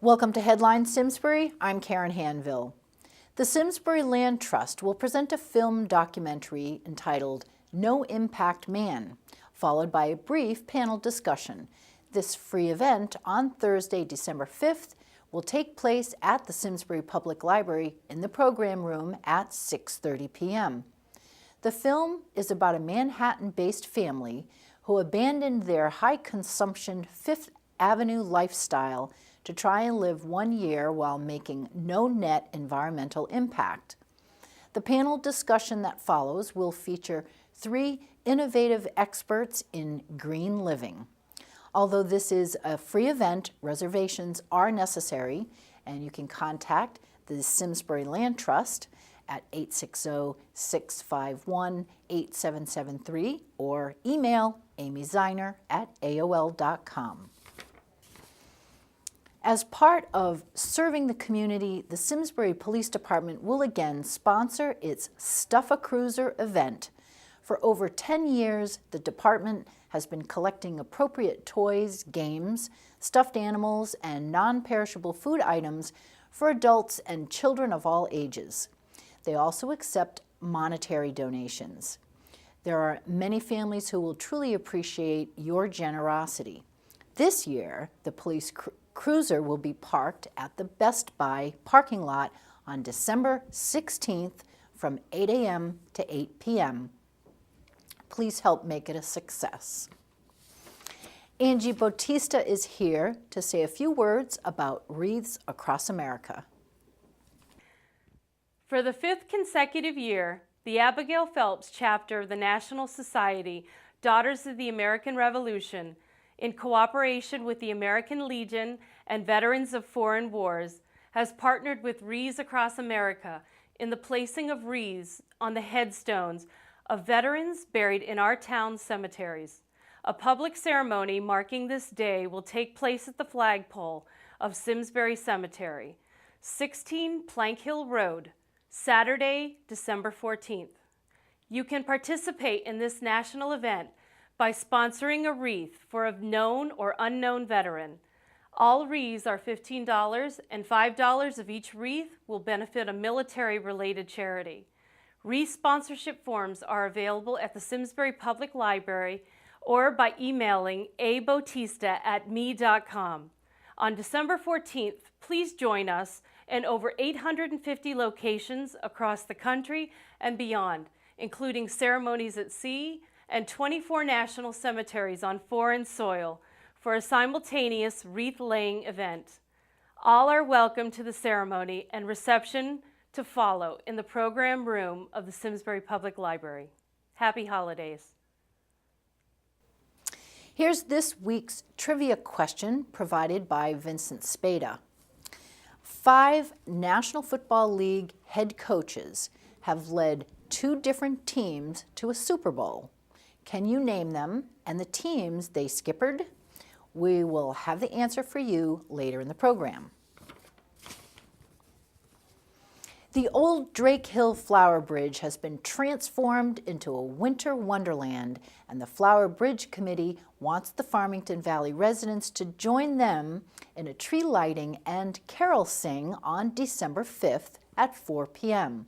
Welcome to Headlines Simsbury. I'm Karen Handville. The Simsbury Land Trust will present a film documentary entitled No Impact Man, followed by a brief panel discussion. This free event on Thursday, December 5th, will take place at the Simsbury Public Library in the program room at 6:30 p.m. The film is about a Manhattan-based family who abandoned their high-consumption Fifth Avenue lifestyle to try and live 1 year while making no net environmental impact. The panel discussion that follows will feature 3 innovative experts in green living. Although this is a free event, reservations are necessary, and you can contact the Simsbury Land Trust at 860-651-8773 or email amyziner@aol.com. As part of serving the community, the Simsbury Police Department will again sponsor its Stuff a Cruiser event. For over 10 years, the department has been collecting appropriate toys, games, stuffed animals, and non-perishable food items for adults and children of all ages. They also accept monetary donations. There are many families who will truly appreciate your generosity. This year, the police cruiser will be parked at the Best Buy parking lot on December 16th from 8 a.m. to 8 p.m. Please help make it a success. Angie Bautista is here to say a few words about Wreaths Across America. For the 5th consecutive year, the Abigail Phelps chapter of the National Society, Daughters of the American Revolution, in cooperation with the American Legion and Veterans of Foreign Wars, has partnered with Wreaths Across America in the placing of wreaths on the headstones of veterans buried in our town's cemeteries. A public ceremony marking this day will take place at the flagpole of Simsbury Cemetery, 16 Plank Hill Road, Saturday, December 14th. You can participate in this national event by sponsoring a wreath for a known or unknown veteran. All wreaths are $15, and $5 of each wreath will benefit a military-related charity. Wreath sponsorship forms are available at the Simsbury Public Library or by emailing abautista@me.com. On December 14th, please join us in over 850 locations across the country and beyond, including ceremonies at sea and 24 national cemeteries on foreign soil for a simultaneous wreath-laying event. All are welcome to the ceremony and reception to follow in the program room of the Simsbury Public Library. Happy holidays. Here's this week's trivia question provided by Vincent Spada. 5 National Football League head coaches have led 2 different teams to a Super Bowl. Can you name them and the teams they skippered? We will have the answer for you later in the program. The old Drake Hill Flower Bridge has been transformed into a winter wonderland, and the Flower Bridge Committee wants the Farmington Valley residents to join them in a tree lighting and carol sing on December 5th at 4 p.m.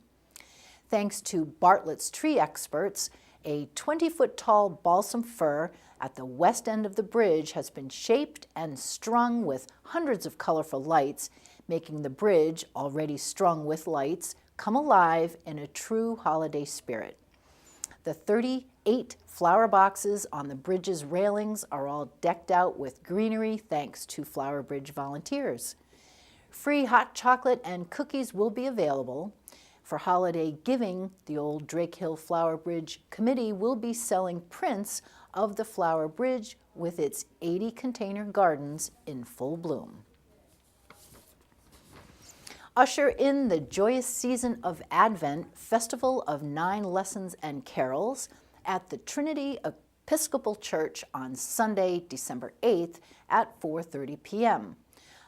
Thanks to Bartlett's tree experts, a 20-foot-tall balsam fir at the west end of the bridge has been shaped and strung with hundreds of colorful lights, making the bridge, already strung with lights, come alive in a true holiday spirit. The 38 flower boxes on the bridge's railings are all decked out with greenery thanks to Flower Bridge volunteers. Free hot chocolate and cookies will be available. For holiday giving, the old Drake Hill Flower Bridge Committee will be selling prints of the Flower Bridge with its 80 container gardens in full bloom. Usher in the joyous season of Advent, Festival of 9 Lessons and Carols at the Trinity Episcopal Church on Sunday, December 8th at 4:30 p.m.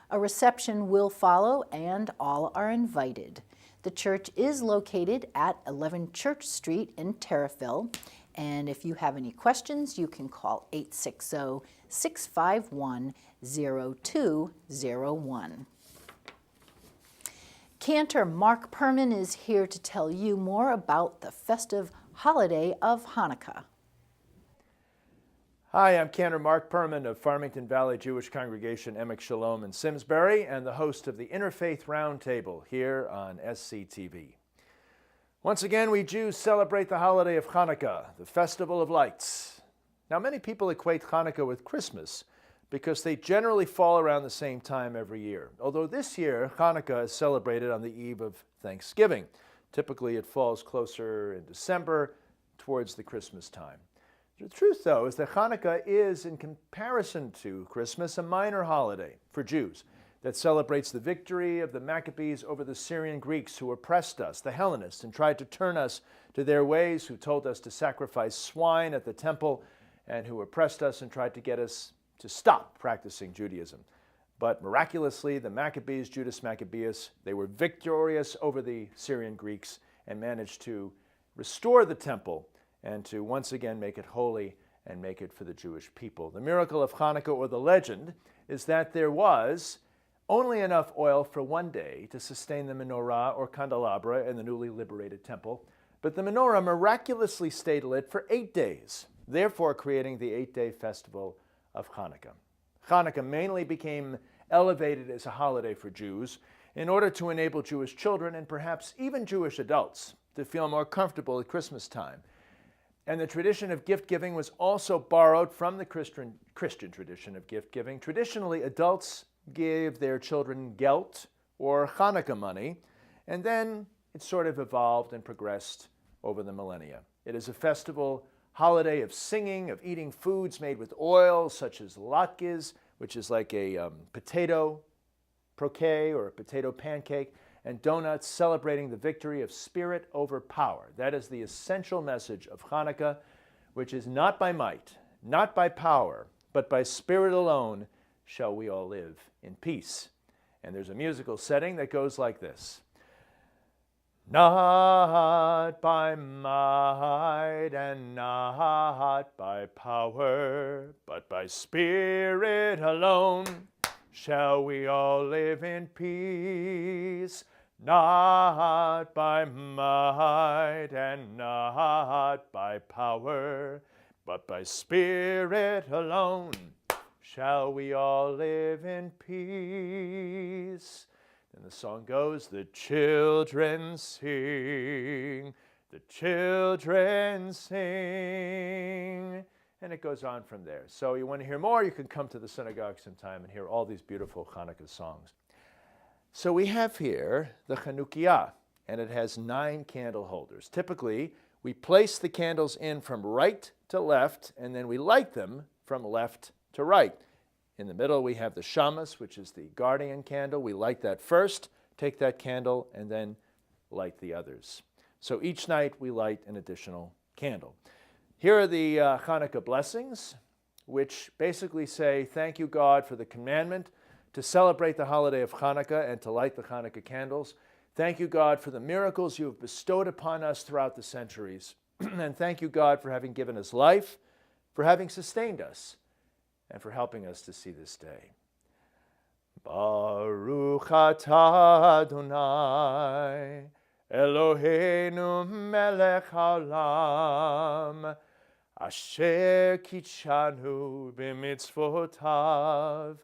A reception will follow and all are invited. The church is located at 11 Church Street in Terriffill, and if you have any questions, you can call 860-651-0201. Cantor Mark Perman is here to tell you more about the festive holiday of Hanukkah. Hi, I'm Cantor Mark Perman of Farmington Valley Jewish Congregation Emek Shalom in Simsbury and the host of the Interfaith Roundtable here on SCTV. Once again, we Jews celebrate the holiday of Hanukkah, the Festival of Lights. Now, many people equate Hanukkah with Christmas because they generally fall around the same time every year. Although this year, Hanukkah is celebrated on the eve of Thanksgiving. Typically, it falls closer in December towards the Christmas time. The truth, though, is that Hanukkah is, in comparison to Christmas, a minor holiday for Jews that celebrates the victory of the Maccabees over the Syrian Greeks who oppressed us, the Hellenists, and tried to turn us to their ways, who told us to sacrifice swine at the temple, and who oppressed us and tried to get us to stop practicing Judaism. But miraculously, the Maccabees, Judas Maccabeus, they were victorious over the Syrian Greeks and managed to restore the temple and to once again make it holy and make it for the Jewish people. The miracle of Hanukkah, or the legend, is that there was only enough oil for one day to sustain the menorah or candelabra in the newly liberated temple, but the menorah miraculously stayed lit for 8 days, therefore creating the 8-day festival of Hanukkah. Hanukkah mainly became elevated as a holiday for Jews in order to enable Jewish children and perhaps even Jewish adults to feel more comfortable at Christmas time. And the tradition of gift-giving was also borrowed from the Christian tradition of gift-giving. Traditionally, adults gave their children gelt or Hanukkah money, and then it sort of evolved and progressed over the millennia. It is a festival holiday of singing, of eating foods made with oil, such as latkes, which is like a potato croquet or a potato pancake, and donuts, celebrating the victory of spirit over power. That is the essential message of Hanukkah, which is not by might, not by power, but by spirit alone shall we all live in peace. And there's a musical setting that goes like this. Not by might and not by power, but by spirit alone shall we all live in peace. Not by might and not by power, but by spirit alone shall we all live in peace. And the song goes, the children sing, the children sing. And it goes on from there. So you want to hear more, you can come to the synagogue sometime and hear all these beautiful Hanukkah songs. So we have here the Chanukiah, and it has 9 candle holders. Typically, we place the candles in from right to left, and then we light them from left to right. In the middle, we have the shamas, which is the guardian candle. We light that first, take that candle, and then light the others. So each night, we light an additional candle. Here are the Hanukkah blessings, which basically say, thank you, God, for the commandment to celebrate the holiday of Hanukkah and to light the Hanukkah candles. Thank you, God, for the miracles you have bestowed upon us throughout the centuries. And thank you, God, for having given us life, for having sustained us, and for helping us to see this day. Baruch atah Adonai, Eloheinu melech haolam, asher kitshanu b'mitzvotav,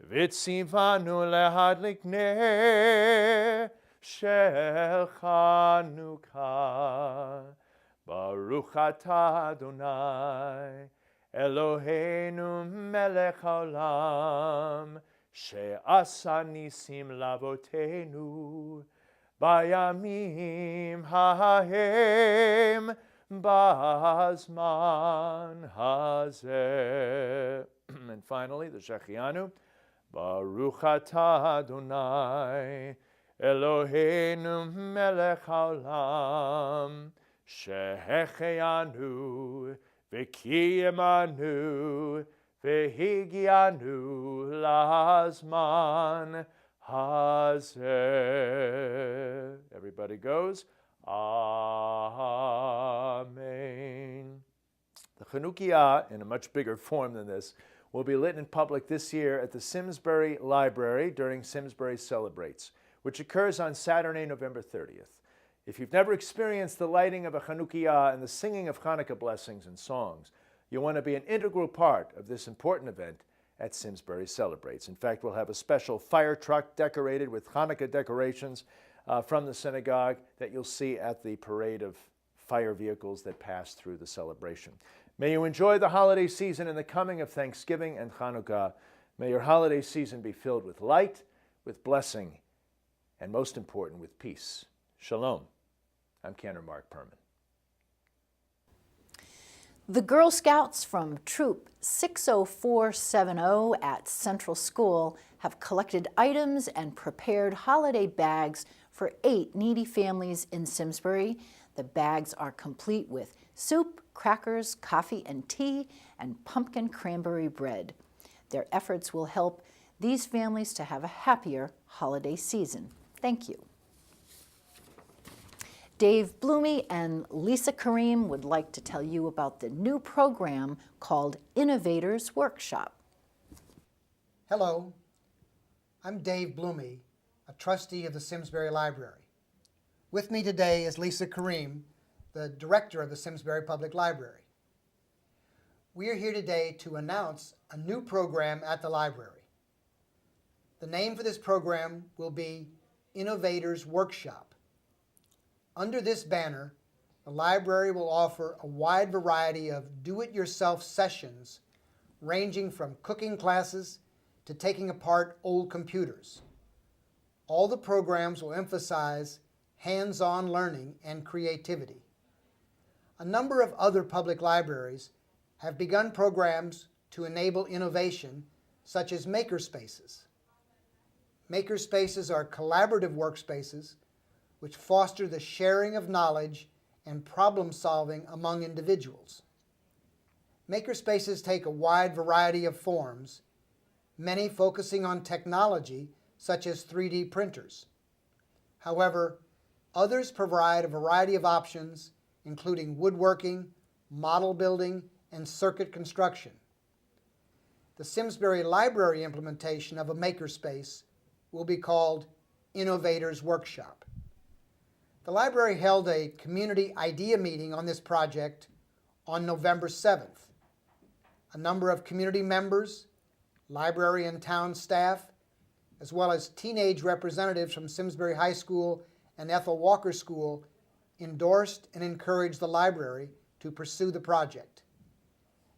v'tzivanu lehadlik ner shel Chanukah. Baruch atah Adonai, Eloheinu melech haolam, she'asa nisim lavotenu, bayamim hahem bazman hazeh. And finally, the Shechianu, Baruch atah Adonai, Eloheinu melech haolam, shehecheanu v'kiyemanu v'higianu lazman hazeh. Everybody goes, Amen. The Chanukiah, in a much bigger form than this, will be lit in public this year at the Simsbury Library during Simsbury Celebrates. which occurs on Saturday, November 30th. If you've never experienced the lighting of a Chanukiah and the singing of Hanukkah blessings and songs, you'll want to be an integral part of this important event at Simsbury Celebrates. In fact, we'll have a special fire truck decorated with Hanukkah decorations from the synagogue that you'll see at the parade of fire vehicles that pass through the celebration. May you enjoy the holiday season and the coming of Thanksgiving and Hanukkah. May your holiday season be filled with light, with blessing, and most important, with peace. Shalom. I'm Cantor Mark Perman. The Girl Scouts from Troop 60470 at Central School have collected items and prepared holiday bags for 8 needy families in Simsbury. The bags are complete with soup, crackers, coffee and tea, and pumpkin cranberry bread. Their efforts will help these families to have a happier holiday season. Thank you. Dave Blume and Lisa Karim would like to tell you about the new program called Innovators Workshop. Hello, I'm Dave Blume, a trustee of the Simsbury Library. With me today is Lisa Karim, the director of the Simsbury Public Library. We are here today to announce a new program at the library. The name for this program will be Innovators Workshop. Under this banner, the library will offer a wide variety of do-it-yourself sessions ranging from cooking classes to taking apart old computers. All the programs will emphasize hands-on learning and creativity. A number of other public libraries have begun programs to enable innovation, such as makerspaces. Makerspaces are collaborative workspaces which foster the sharing of knowledge and problem-solving among individuals. Makerspaces take a wide variety of forms, many focusing on technology such as 3D printers. However, others provide a variety of options, including woodworking, model building, and circuit construction. The Simsbury Library implementation of a makerspace will be called Innovators Workshop. The library held a community idea meeting on this project on November 7th. A number of community members, library and town staff, as well as teenage representatives from Simsbury High School and Ethel Walker School endorsed and encouraged the library to pursue the project.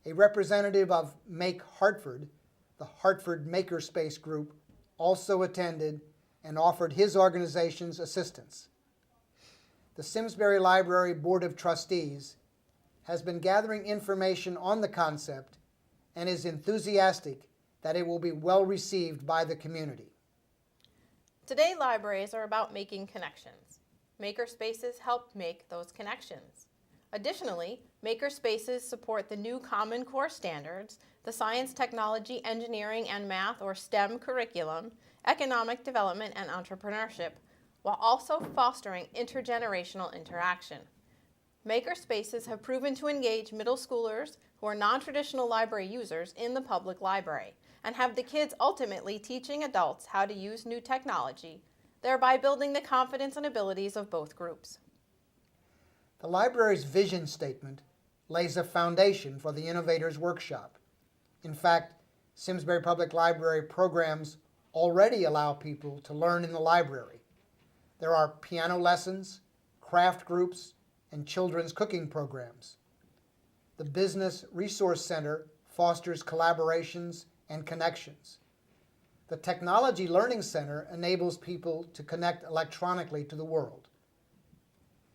A representative of Make Hartford, the Hartford Makerspace Group, also attended and offered his organization's assistance. The Simsbury Library Board of Trustees has been gathering information on the concept and is enthusiastic that it will be well received by the community. Today, libraries are about making connections. Makerspaces help make those connections. Additionally, makerspaces support the new Common Core standards, the science, technology, engineering, and math or STEM curriculum, economic development, and entrepreneurship, while also fostering intergenerational interaction. Makerspaces have proven to engage middle schoolers who are non-traditional library users in the public library and have the kids ultimately teaching adults how to use new technology, thereby building the confidence and abilities of both groups. The library's vision statement lays a foundation for the Innovators Workshop. In fact, Simsbury Public Library programs already allow people to learn in the library. There are piano lessons, craft groups, and children's cooking programs. The Business Resource Center fosters collaborations and connections. The Technology Learning Center enables people to connect electronically to the world.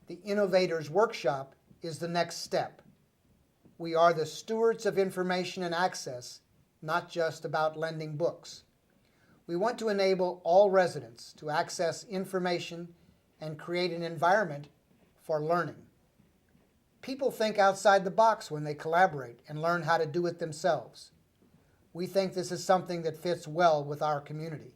The Innovators Workshop is the next step. We are the stewards of information and access, not just about lending books. We want to enable all residents to access information and create an environment for learning. People think outside the box when they collaborate and learn how to do it themselves. We think this is something that fits well with our community.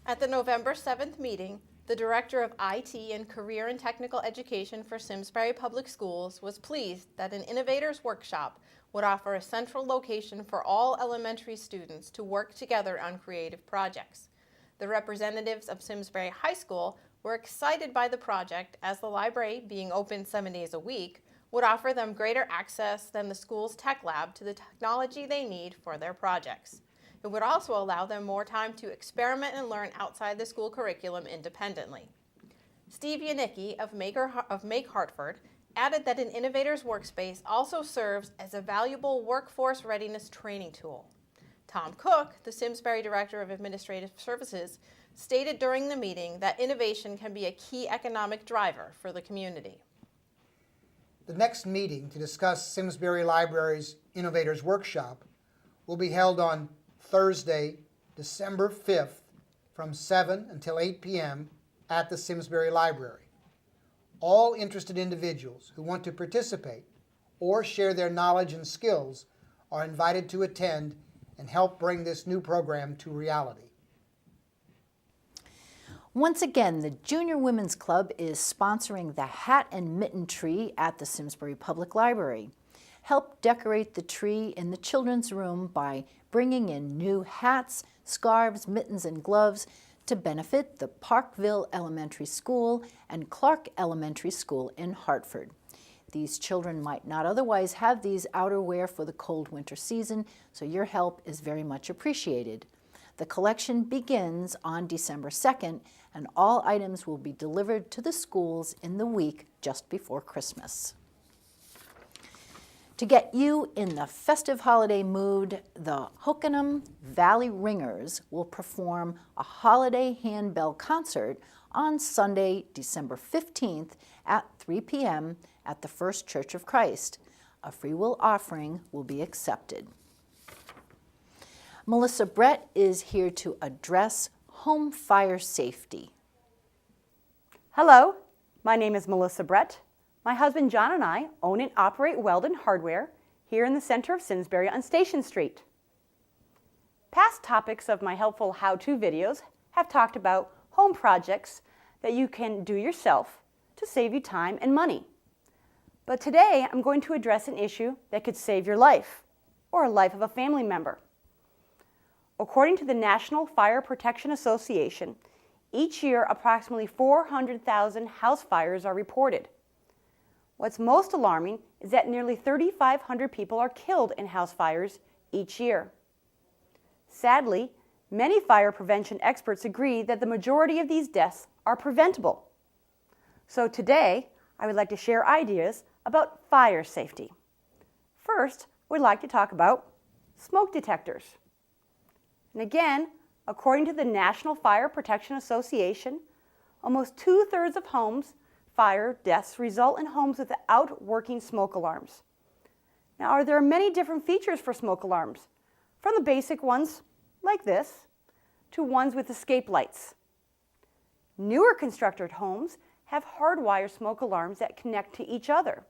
At the November 7th meeting, the Director of IT and Career and Technical Education for Simsbury Public Schools was pleased that an Innovators Workshop would offer a central location for all elementary students to work together on creative projects. The representatives of Simsbury High School were excited by the project, as the library, being open 7 days a week, would offer them greater access than the school's tech lab to the technology they need for their projects. It would also allow them more time to experiment and learn outside the school curriculum independently. Steve Yanicki of Make Hartford added that an innovator's workspace also serves as a valuable workforce readiness training tool. Tom Cook, the Simsbury Director of Administrative Services, stated during the meeting that innovation can be a key economic driver for the community. The next meeting to discuss Simsbury Library's Innovators Workshop will be held on Thursday, December 5th from 7 until 8 p.m. at the Simsbury Library. All interested individuals who want to participate or share their knowledge and skills are invited to attend and help bring this new program to reality. Once again, the Junior Women's Club is sponsoring the Hat and Mitten Tree at the Simsbury Public Library. Help decorate the tree in the children's room by bringing in new hats, scarves, mittens, and gloves to benefit the Parkville Elementary School and Clark Elementary School in Hartford. These children might not otherwise have these outerwear for the cold winter season, so your help is very much appreciated. The collection begins on December 2nd, and all items will be delivered to the schools in the week just before Christmas. To get you in the festive holiday mood, the Hockanum Valley Ringers will perform a holiday handbell concert on Sunday, December 15th at 3 p.m. at the First Church of Christ. A free will offering will be accepted. Melissa Brett is here to address home fire safety. Hello, my name is Melissa Brett. My husband John and I own and operate Weldon Hardware here in the center of Simsbury on Station Street. Past topics of my helpful how-to videos have talked about home projects that you can do yourself to save you time and money. But today I'm going to address an issue that could save your life or a life of a family member. According to the National Fire Protection Association, each year approximately 400,000 house fires are reported. What's most alarming is that nearly 3,500 people are killed in house fires each year. Sadly, many fire prevention experts agree that the majority of these deaths are preventable. So today, I would like to share ideas about fire safety. First, we'd like to talk about smoke detectors. And again, according to the National Fire Protection Association, almost 2/3 of homes fire deaths result in homes without working smoke alarms. Now, there are many different features for smoke alarms, from the basic ones like this to ones with escape lights. Newer constructed homes have hardwire smoke alarms that connect to each other.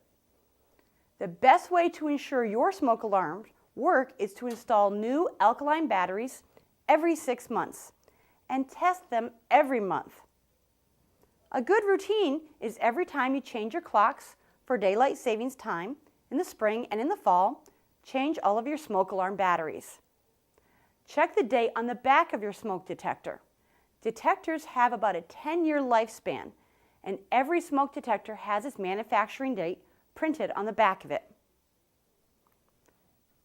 The best way to ensure your smoke alarms work is to install new alkaline batteries every 6 months and test them every month. A good routine is every time you change your clocks for daylight savings time in the spring and in the fall, change all of your smoke alarm batteries. Check the date on the back of your smoke detector. Detectors have about a 10-year lifespan, and every smoke detector has its manufacturing date printed on the back of it.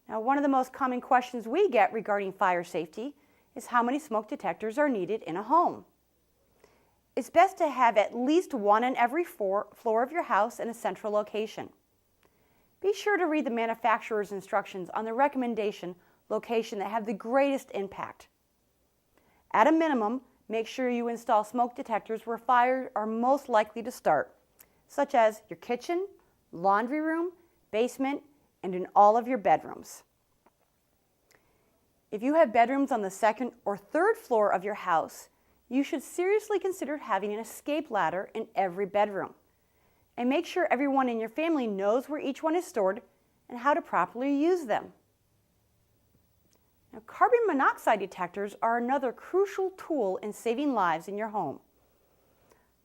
Now, one of the most common questions we get regarding fire safety is how many smoke detectors are needed in a home. It's best to have at least one in every floor of your house in a central location. Be sure to read the manufacturer's instructions on the recommendation location that have the greatest impact. At a minimum, make sure you install smoke detectors where fires are most likely to start, such as your kitchen, laundry room, basement, and in all of your bedrooms. If you have bedrooms on the second or third floor of your house, you should seriously consider having an escape ladder in every bedroom. And make sure everyone in your family knows where each one is stored and how to properly use them. Now, carbon monoxide detectors are another crucial tool in saving lives in your home.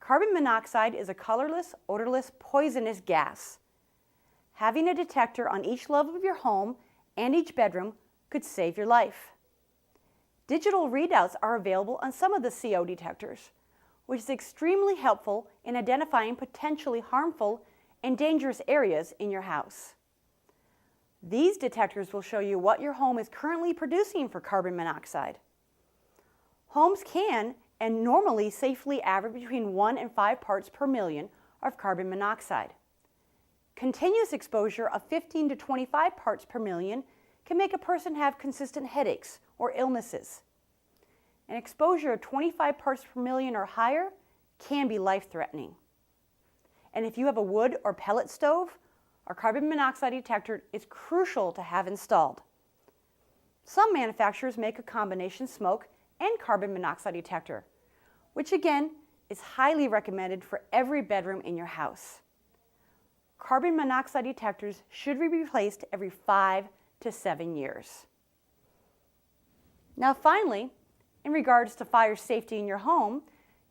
Carbon monoxide is a colorless, odorless, poisonous gas. Having a detector on each level of your home and each bedroom could save your life. Digital readouts are available on some of the CO detectors, which is extremely helpful in identifying potentially harmful and dangerous areas in your house. These detectors will show you what your home is currently producing for carbon monoxide. Homes can and normally safely average between 1 and 5 parts per million of carbon monoxide. Continuous exposure of 15 to 25 parts per million can make a person have consistent headaches or illnesses. An exposure of 25 parts per million or higher can be life-threatening. And if you have a wood or pellet stove, a carbon monoxide detector is crucial to have installed. Some manufacturers make a combination smoke and carbon monoxide detector, which again is highly recommended for every bedroom in your house. Carbon monoxide detectors should be replaced every 5 to 7 years. Now finally, in regards to fire safety in your home,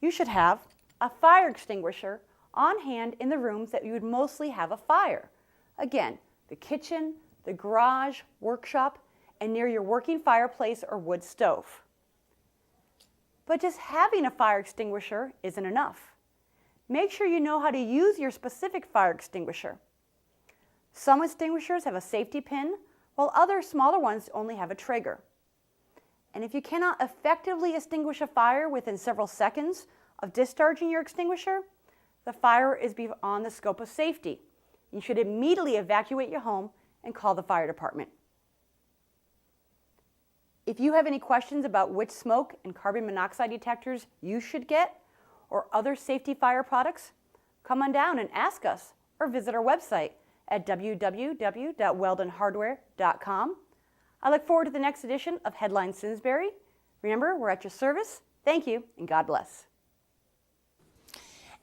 you should have a fire extinguisher on hand in the rooms that you would mostly have a fire. Again, the kitchen, the garage, workshop, and near your working fireplace or wood stove. But just having a fire extinguisher isn't enough. Make sure you know how to use your specific fire extinguisher. Some extinguishers have a safety pin, while other smaller ones only have a trigger. And if you cannot effectively extinguish a fire within several seconds of discharging your extinguisher, the fire is beyond the scope of safety. You should immediately evacuate your home and call the fire department. If you have any questions about which smoke and carbon monoxide detectors you should get or other safety fire products, come on down and ask us or visit our website at www.weldonhardware.com. I look forward to the next edition of Headline Simsbury. Remember, we're at your service. Thank you, and God bless.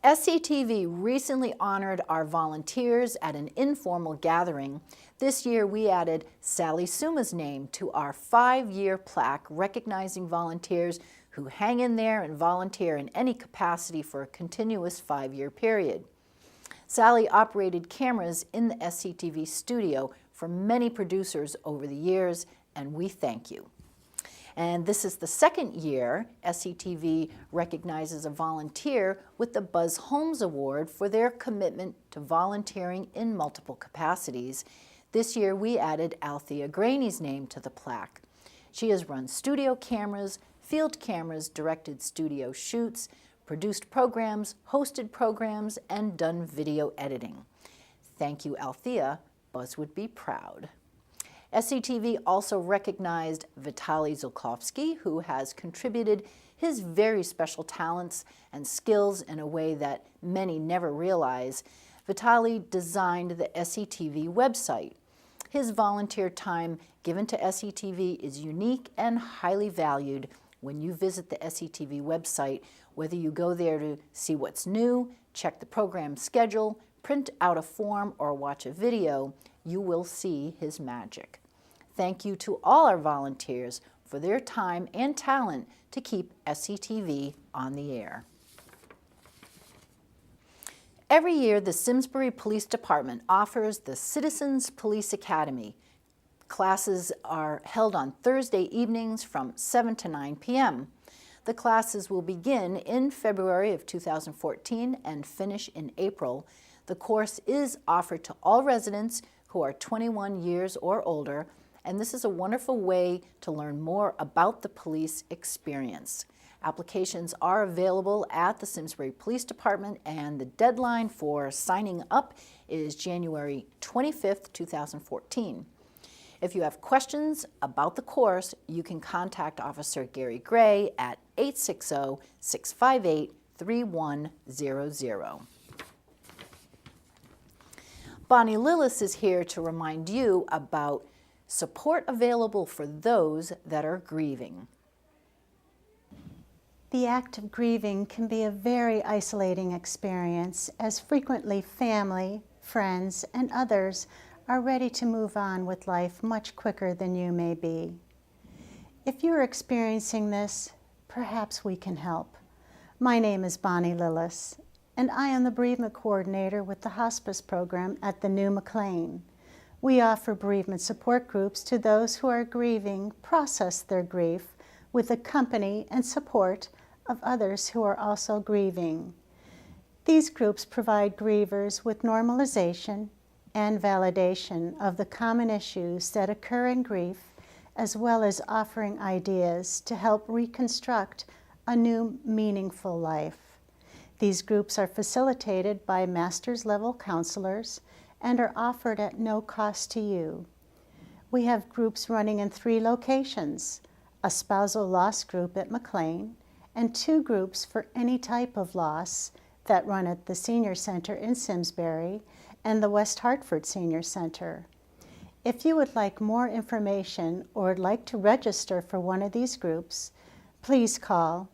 SCTV recently honored our volunteers at an informal gathering. This year we added Sally Suma's name to our 5-year plaque recognizing volunteers who hang in there and volunteer in any capacity for a continuous 5-year period. Sally operated cameras in the SCTV studio for many producers over the years, and we thank you. And this is the second year SCTV recognizes a volunteer with the Buzz Holmes Award for their commitment to volunteering in multiple capacities. This year we added Althea Graney's name to the plaque. She has run studio cameras, field cameras, directed studio shoots, produced programs, hosted programs, and done video editing. Thank you, Althea. Buzz would be proud. SCTV also recognized Vitaly Zulkovsky, who has contributed his very special talents and skills in a way that many never realize. Vitaly designed the SCTV website. His volunteer time given to SCTV is unique and highly valued. When you visit the SCTV website, whether you go there to see what's new, check the program schedule, print out a form, or watch a video, you will see his magic. Thank you to all our volunteers for their time and talent to keep SCTV on the air. Every year, the Simsbury Police Department offers the Citizens Police Academy. Classes are held on Thursday evenings from 7 to 9 p.m. The classes will begin in February of 2014 and finish in April. The course is offered to all residents who are 21 years or older, and this is a wonderful way to learn more about the police experience. Applications are available at the Simsbury Police Department, and the deadline for signing up is January 25th, 2014. If you have questions about the course, you can contact Officer Gary Gray at 860-658-3100. Bonnie Lillis is here to remind you about support available for those that are grieving. The act of grieving can be a very isolating experience, as frequently family, friends, and others are ready to move on with life much quicker than you may be. If you're experiencing this, perhaps we can help. My name is Bonnie Lillis, and I am the bereavement coordinator with the hospice program at the New McLean. We offer bereavement support groups to those who are grieving, process their grief, with the company and support of others who are also grieving. These groups provide grievers with normalization and validation of the common issues that occur in grief, as well as offering ideas to help reconstruct a new, meaningful life. These groups are facilitated by master's level counselors and are offered at no cost to you. We have groups running in 3 locations, a spousal loss group at McLean, and 2 groups for any type of loss that run at the Senior Center in Simsbury and the West Hartford Senior Center. If you would like more information or would like to register for one of these groups, please call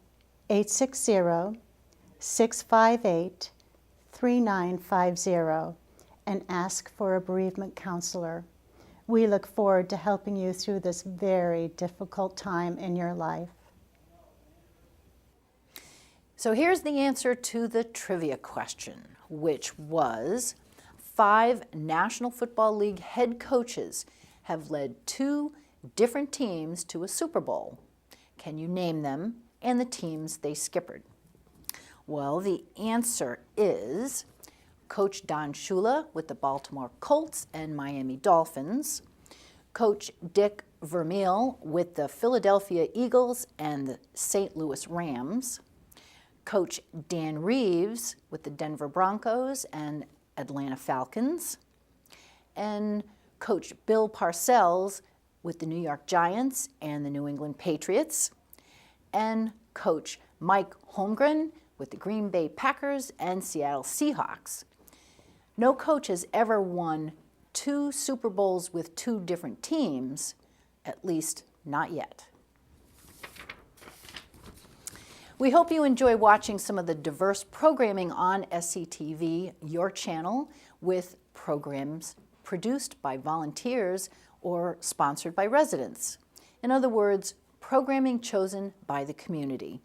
860-658-3950 and ask for a bereavement counselor. We look forward to helping you through this very difficult time in your life. So here's the answer to the trivia question, which was 5 National Football League head coaches have led 2 different teams to a Super Bowl. Can you name them and the teams they skippered? Well, the answer is Coach Don Shula with the Baltimore Colts and Miami Dolphins, Coach Dick Vermeil with the Philadelphia Eagles and the St. Louis Rams, Coach Dan Reeves with the Denver Broncos and Atlanta Falcons, and Coach Bill Parcells with the New York Giants and the New England Patriots, and Coach Mike Holmgren with the Green Bay Packers and Seattle Seahawks. No coach has ever won 2 Super Bowls with 2 different teams, at least not yet. We hope you enjoy watching some of the diverse programming on SCTV, your channel, with programs produced by volunteers or sponsored by residents. In other words, programming chosen by the community.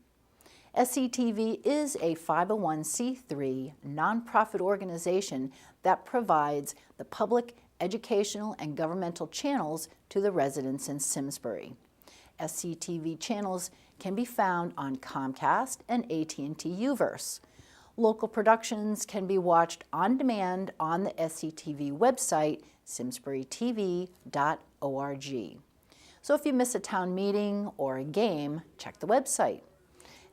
SCTV is a 501c3 nonprofit organization that provides the public, educational, and governmental channels to the residents in Simsbury. SCTV channels can be found on Comcast and AT&T UVerse. Local productions can be watched on demand on the SCTV website, simsburytv.org. So if you miss a town meeting or a game, check the website.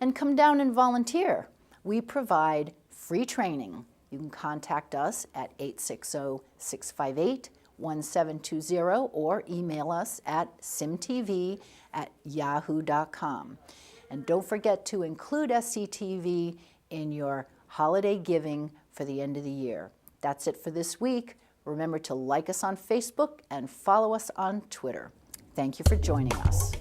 And come down and volunteer. We provide free training. You can contact us at 860-658-1720 or email us at simtv@yahoo.com. And don't forget to include SCTV in your holiday giving for the end of the year. That's it for this week. Remember to like us on Facebook and follow us on Twitter. Thank you for joining us.